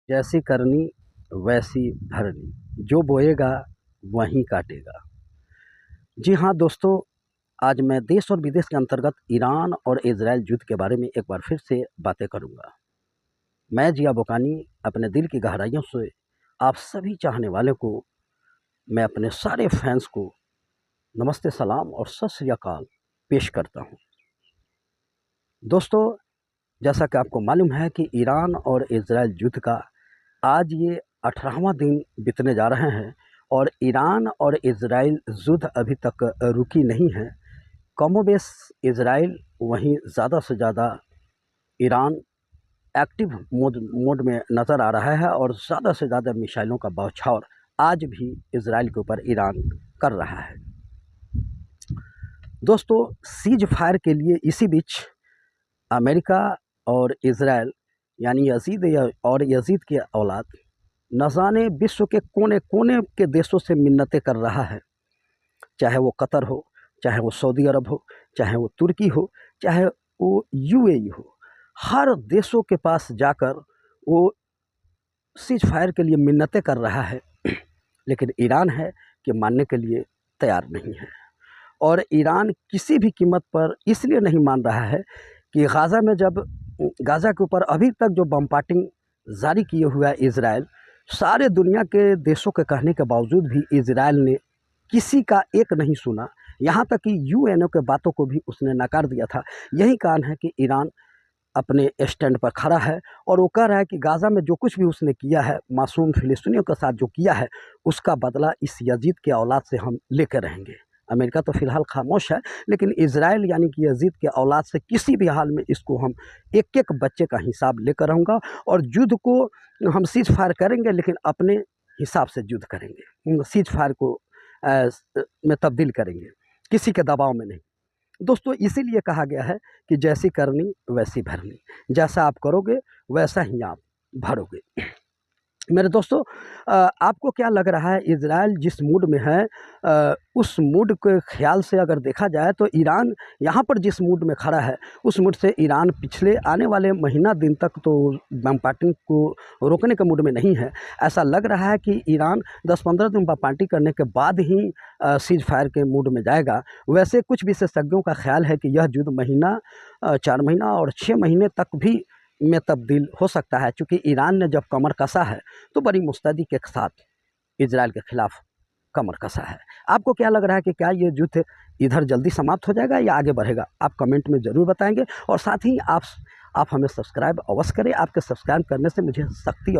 जैसी करनी वैसी भरनी, जो बोएगा वहीं काटेगा। जी हाँ दोस्तों, आज मैं देश और विदेश के अंतर्गत ईरान और इज़राइल युद्ध के बारे में एक बार फिर से बातें करूँगा। मैं जिया बोकानी अपने दिल की गहराइयों से आप सभी चाहने वाले को, मैं अपने सारे फैंस को नमस्ते, सलाम और सत श्री अकाल पेश करता हूँ। दोस्तों, जैसा कि आपको मालूम है कि ईरान और इज़राइल युद्ध का आज ये 18वां दिन बीतने जा रहे हैं और ईरान और इज़राइल युद्ध अभी तक रुकी नहीं है। कमोबेश इज़राइल वहीं ज़्यादा से ज़्यादा ईरान एक्टिव मोड में नज़र आ रहा है और ज़्यादा से ज़्यादा मिसाइलों का बौछार आज भी इज़राइल के ऊपर ईरान कर रहा है। दोस्तों, सीज फायर के लिए इसी बीच अमेरिका और इज़राइल यानी यजीद की औलाद न जाने विश्व के कोने कोने के देशों से मिन्नतें कर रहा है। चाहे वो कतर हो, चाहे वो सऊदी अरब हो, चाहे वो तुर्की हो, चाहे वो यूएई हो, हर देशों के पास जाकर वो सीज फायर के लिए मिन्नतें कर रहा है। लेकिन ईरान है कि मानने के लिए तैयार नहीं है और ईरान किसी भी कीमत पर इसलिए नहीं मान रहा है कि गाज़ा के ऊपर अभी तक जो बमबार्डिंग जारी किए हुआ है इज़राइल, सारे दुनिया के देशों के कहने के बावजूद भी इज़राइल ने किसी का एक नहीं सुना। यहाँ तक कि यूएनओ के बातों को भी उसने नकार दिया था। यही कारण है कि ईरान अपने स्टैंड पर खड़ा है और वो कह रहा है कि गाज़ा में जो कुछ भी उसने किया है, मासूम फ़िलिस्तीनियों के साथ जो किया है, उसका बदला इस यजीद के औलाद से हम लेकर रहेंगे। अमेरिका तो फ़िलहाल खामोश है, लेकिन इज़राइल यानी कि यजीद के औलाद से किसी भी हाल में इसको हम एक-एक बच्चे का हिसाब लेकर रहूँगा और युद्ध को हम सीज़ फायर करेंगे, लेकिन अपने हिसाब से युद्ध करेंगे। सीज़ फायर को में तब्दील करेंगे, किसी के दबाव में नहीं। दोस्तों, इसीलिए कहा गया है कि जैसी करनी वैसी भरनी, जैसा आप करोगे वैसा ही आप भरोगे। मेरे दोस्तों, आपको क्या लग रहा है इज़राइल जिस मूड में है, उस मूड के ख़्याल से अगर देखा जाए तो ईरान यहाँ पर जिस मूड में खड़ा है, उस मूड से ईरान पिछले आने वाले महीना दिन तक तो बमबार्डिंग को रोकने के मूड में नहीं है। ऐसा लग रहा है कि ईरान 10-15 दिन बमबार्डिंग करने के बाद ही सीज फायर के मूड में जाएगा। वैसे कुछ विशेषज्ञों का ख़्याल है कि यह युद्ध 4 महीना और 6 महीने तक भी में तब्दील हो सकता है, चूँकि ईरान ने जब कमर कसा है तो बड़ी मुस्तैदी के साथ इज़राइल के खिलाफ कमर कसा है। आपको क्या लग रहा है कि क्या ये युद्ध इधर जल्दी समाप्त हो जाएगा या आगे बढ़ेगा? आप कमेंट में ज़रूर बताएंगे और साथ ही आप हमें सब्सक्राइब अवश्य करें। आपके सब्सक्राइब करने से मुझे शक्ति और